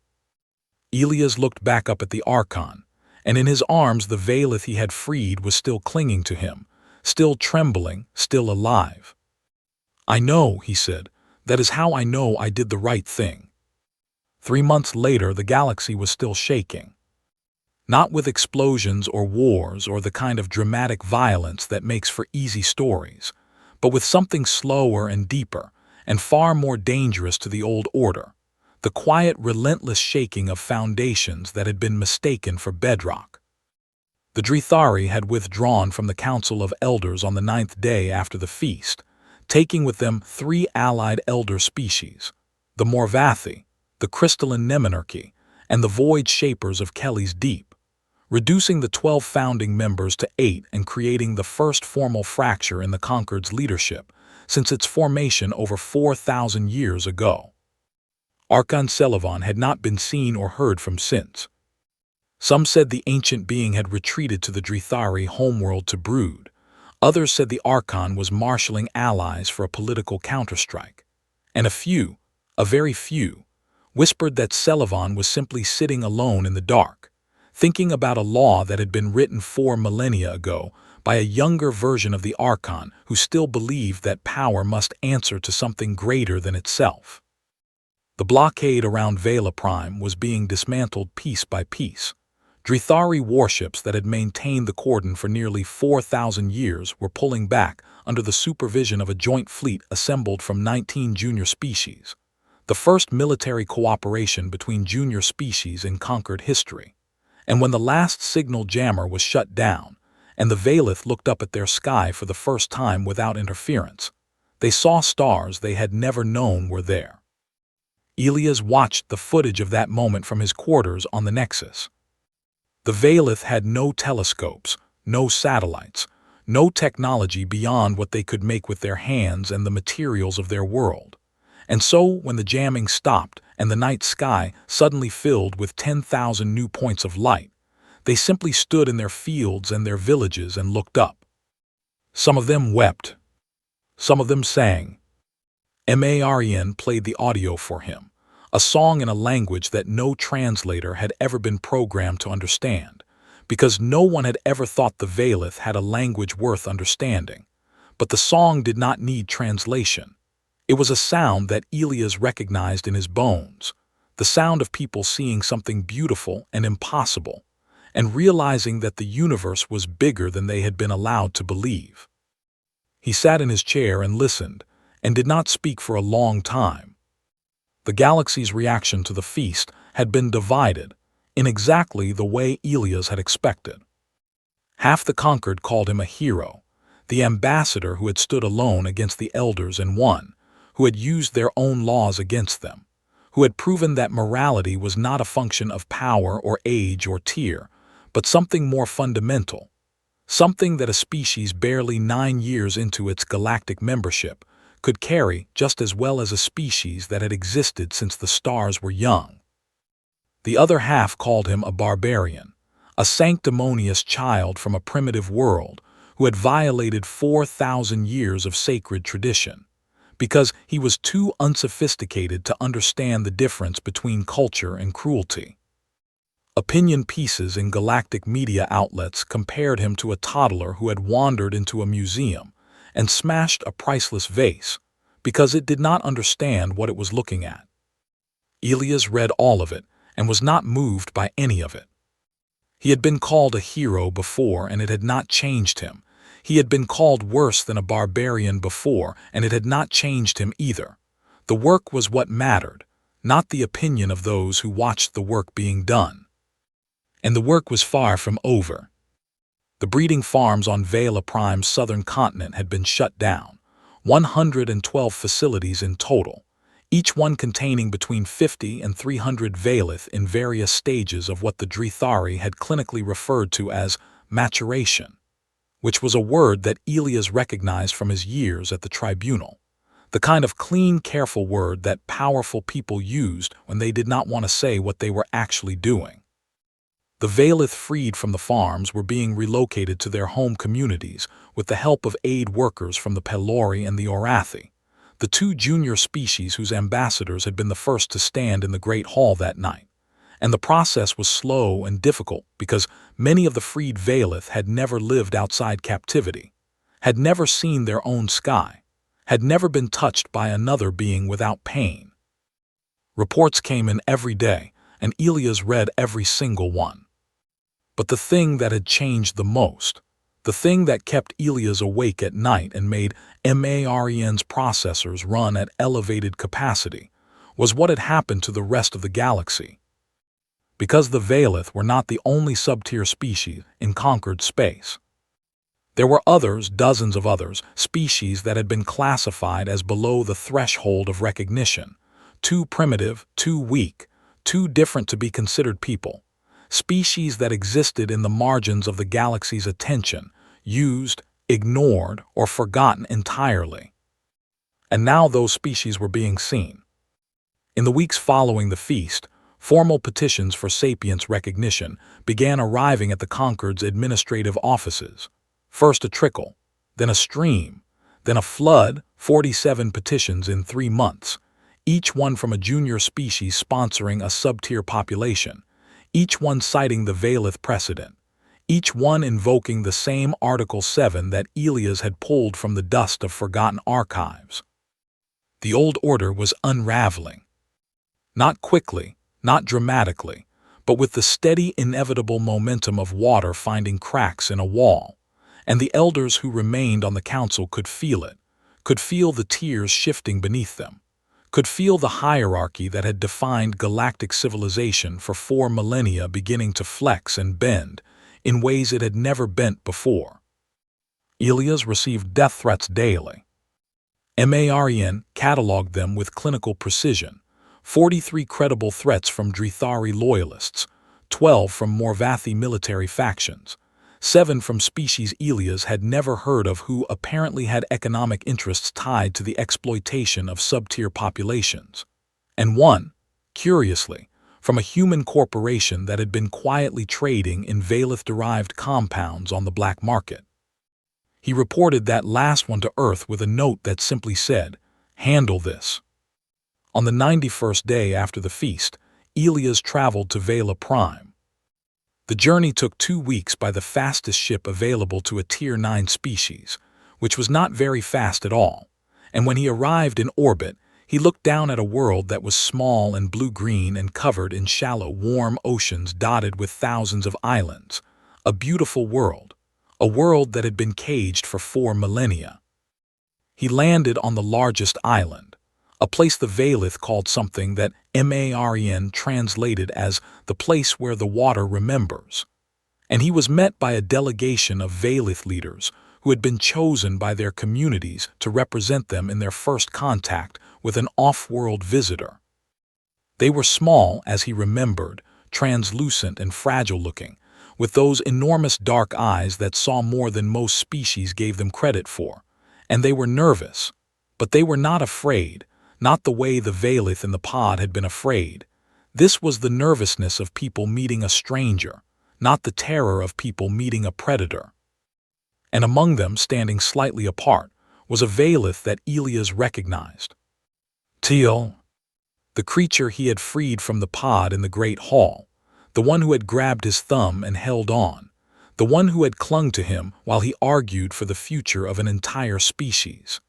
Elias looked back up at the Archon, and in his arms the Veilith he had freed was still clinging to him, still trembling, still alive. "I know," he said. "That is how I know I did the right thing." 3 months later the galaxy was still shaking. Not with explosions or wars or the kind of dramatic violence that makes for easy stories, but with something slower and deeper, and far more dangerous to the old order. The quiet, relentless shaking of foundations that had been mistaken for bedrock. The Drithari had withdrawn from the Council of Elders on the 9th day after the feast, taking with them 3 allied elder species, the Morvathi, the Crystalline Nemonarchy, and the Void Shapers of Kelly's Deep, reducing the 12 founding members to 8 and creating the first formal fracture in the Concord's leadership since its formation over 4,000 years ago. Archon Celevan had not been seen or heard from since. Some said the ancient being had retreated to the Drithari homeworld to brood. Others said the Archon was marshalling allies for a political counterstrike. And a very few, whispered that Celevan was simply sitting alone in the dark, thinking about a law that had been written 4 millennia ago by a younger version of the Archon who still believed that power must answer to something greater than itself. The blockade around Vela Prime was being dismantled piece by piece. Drithari warships that had maintained the cordon for nearly 4,000 years were pulling back under the supervision of a joint fleet assembled from 19 junior species, the first military cooperation between junior species in Concord history. And when the last signal jammer was shut down, and the Veilith looked up at their sky for the first time without interference, they saw stars they had never known were there. Elias watched the footage of that moment from his quarters on the Nexus. The Veilith had no telescopes, no satellites, no technology beyond what they could make with their hands and the materials of their world. And so, when the jamming stopped and the night sky suddenly filled with 10,000 new points of light, they simply stood in their fields and their villages and looked up. Some of them wept. Some of them sang. Marian played the audio for him, a song in a language that no translator had ever been programmed to understand, because no one had ever thought the Veilith had a language worth understanding. But the song did not need translation. It was a sound that Elias recognized in his bones, the sound of people seeing something beautiful and impossible, and realizing that the universe was bigger than they had been allowed to believe. He sat in his chair and listened, and did not speak for a long time. The galaxy's reaction to the feast had been divided, in exactly the way Elias had expected. Half the Concord called him a hero, the ambassador who had stood alone against the elders and won, who had used their own laws against them, who had proven that morality was not a function of power or age or tier, but something more fundamental, something that a species barely 9 years into its galactic membership could carry just as well as a species that had existed since the stars were young. The other half called him a barbarian, a sanctimonious child from a primitive world who had violated 4,000 years of sacred tradition, because he was too unsophisticated to understand the difference between culture and cruelty. Opinion pieces in galactic media outlets compared him to a toddler who had wandered into a museum and smashed a priceless vase because it did not understand what it was looking at. Elias read all of it and was not moved by any of it. He had been called a hero before, and it had not changed him. He had been called worse than a barbarian before, and it had not changed him either. The work was what mattered, not the opinion of those who watched the work being done. And the work was far from over. The breeding farms on Vela Prime's southern continent had been shut down, 112 facilities in total, each one containing between 50 and 300 Valith in various stages of what the Drithari had clinically referred to as maturation, which was a word that Elias recognized from his years at the tribunal, the kind of clean, careful word that powerful people used when they did not want to say what they were actually doing. The Valith freed from the farms were being relocated to their home communities with the help of aid workers from the Pelori and the Orathi, the two junior species whose ambassadors had been the first to stand in the Great Hall that night. And the process was slow and difficult because many of the freed Valith had never lived outside captivity, had never seen their own sky, had never been touched by another being without pain. Reports came in every day, and Elias read every single one. But the thing that had changed the most, the thing that kept Elias awake at night and made Maren's processors run at elevated capacity, was what had happened to the rest of the galaxy. Because the Valith were not the only sub-tier species in conquered space. There were others, dozens of others, species that had been classified as below the threshold of recognition, too primitive, too weak, too different to be considered people. Species that existed in the margins of the galaxy's attention, used, ignored, or forgotten entirely. And now those species were being seen. In the weeks following the feast, formal petitions for sapience recognition began arriving at the Concord's administrative offices. First a trickle, then a stream, then a flood, 47 petitions in 3 months, each one from a junior species sponsoring a sub-tier population, each one citing the Valith precedent, each one invoking the same Article 7 that Elias had pulled from the dust of forgotten archives. The old order was unraveling. Not quickly, not dramatically, but with the steady, inevitable momentum of water finding cracks in a wall, and the elders who remained on the council could feel it, could feel the tiers shifting beneath them, could feel the hierarchy that had defined galactic civilization for 4 millennia beginning to flex and bend in ways it had never bent before. Elias received death threats daily. Maren cataloged them with clinical precision, 43 credible threats from Drithari loyalists, 12 from Morvathi military factions, 7 from species Elias had never heard of who apparently had economic interests tied to the exploitation of sub-tier populations, and 1, curiously, from a human corporation that had been quietly trading in Valith-derived compounds on the black market. He reported that last one to Earth with a note that simply said, "Handle this." On the 91st day after the feast, Elias traveled to Vela Prime. The journey took 2 weeks by the fastest ship available to a Tier 9 species, which was not very fast at all, and when he arrived in orbit, he looked down at a world that was small and blue-green and covered in shallow, warm oceans dotted with thousands of islands, a beautiful world, a world that had been caged for 4 millennia. He landed on the largest island, a place the Valith called something that Maren translated as the place where the water remembers. And he was met by a delegation of Valith leaders who had been chosen by their communities to represent them in their first contact with an off-world visitor. They were small, as he remembered, translucent and fragile-looking, with those enormous dark eyes that saw more than most species gave them credit for. And they were nervous. But they were not afraid, not the way the Valith in the pod had been afraid. This was the nervousness of people meeting a stranger, not the terror of people meeting a predator. And among them, standing slightly apart, was a Valith that Elias recognized. Teal, the creature he had freed from the pod in the Great Hall, the one who had grabbed his thumb and held on, the one who had clung to him while he argued for the future of an entire species.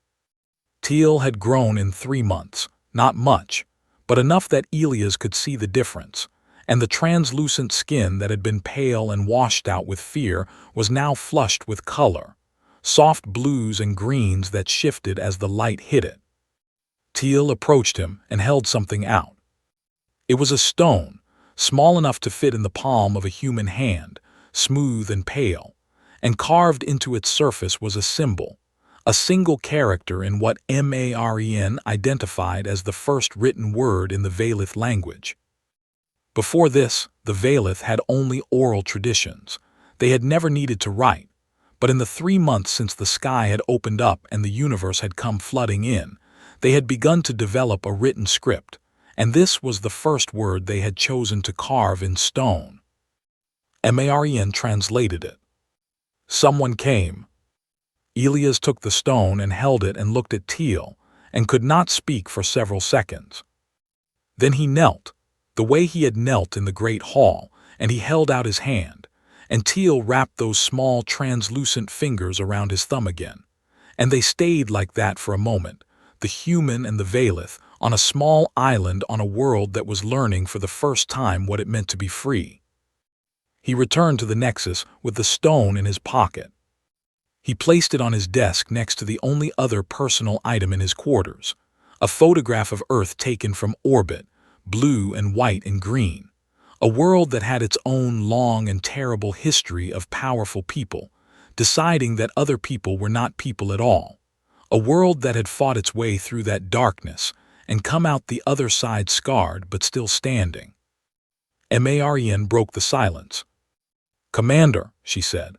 Teal had grown in 3 months, not much, but enough that Elias could see the difference, and the translucent skin that had been pale and washed out with fear was now flushed with color, soft blues and greens that shifted as the light hit it. Teal approached him and held something out. It was a stone, small enough to fit in the palm of a human hand, smooth and pale, and carved into its surface was a symbol, a single character in what Maren identified as the first written word in the Valith language. Before this, the Valith had only oral traditions. They had never needed to write, but in the 3 months since the sky had opened up and the universe had come flooding in, they had begun to develop a written script, and this was the first word they had chosen to carve in stone. Maren translated it. Someone came. Elias took the stone and held it and looked at Teal, and could not speak for several seconds. Then he knelt, the way he had knelt in the Great Hall, and he held out his hand, and Teal wrapped those small translucent fingers around his thumb again, and they stayed like that for a moment, the human and the Valith, on a small island on a world that was learning for the first time what it meant to be free. He returned to the Nexus with the stone in his pocket. He placed it on his desk next to the only other personal item in his quarters, a photograph of Earth taken from orbit, blue and white and green, a world that had its own long and terrible history of powerful people, deciding that other people were not people at all, a world that had fought its way through that darkness and come out the other side scarred but still standing. Maren broke the silence. "Commander," she said,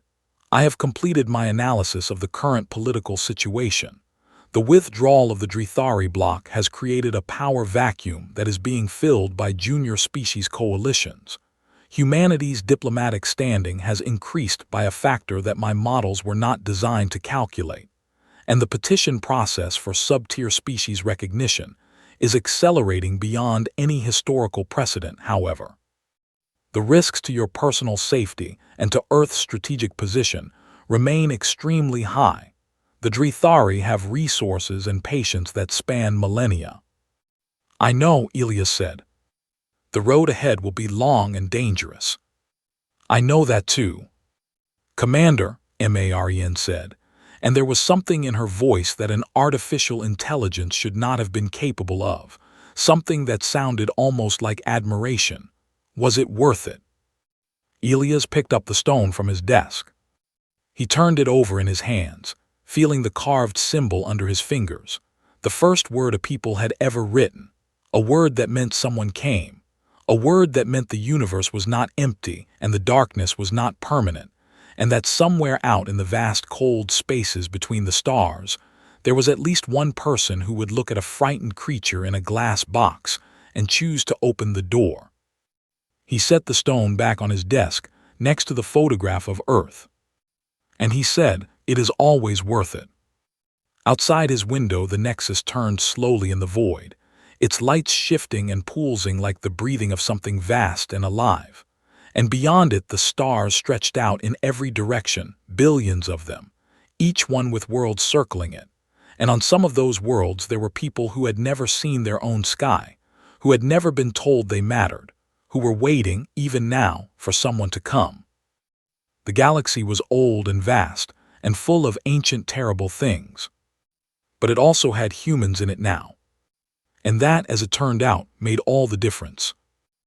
"I have completed my analysis of the current political situation. The withdrawal of the Drithari bloc has created a power vacuum that is being filled by junior species coalitions. Humanity's diplomatic standing has increased by a factor that my models were not designed to calculate, and the petition process for sub-tier species recognition is accelerating beyond any historical precedent, however. The risks to your personal safety and to Earth's strategic position remain extremely high. The Drithari have resources and patience that span millennia." "I know," Elias said. "The road ahead will be long and dangerous." "I know that too." "Commander," Maren said, and there was something in her voice that an artificial intelligence should not have been capable of, something that sounded almost like admiration. "Was it worth it?" Elias picked up the stone from his desk. He turned it over in his hands, feeling the carved symbol under his fingers, the first word a people had ever written, a word that meant someone came, a word that meant the universe was not empty and the darkness was not permanent, and that somewhere out in the vast cold spaces between the stars, there was at least one person who would look at a frightened creature in a glass box and choose to open the door. He set the stone back on his desk next to the photograph of Earth. And he said, "It is always worth it." Outside his window, the Nexus turned slowly in the void, its lights shifting and pulsing like the breathing of something vast and alive. And beyond it, the stars stretched out in every direction, billions of them, each one with worlds circling it. And on some of those worlds there were people who had never seen their own sky, who had never been told they mattered, who were waiting, even now, for someone to come. The galaxy was old and vast, and full of ancient terrible things. But it also had humans in it now. And that, as it turned out, made all the difference.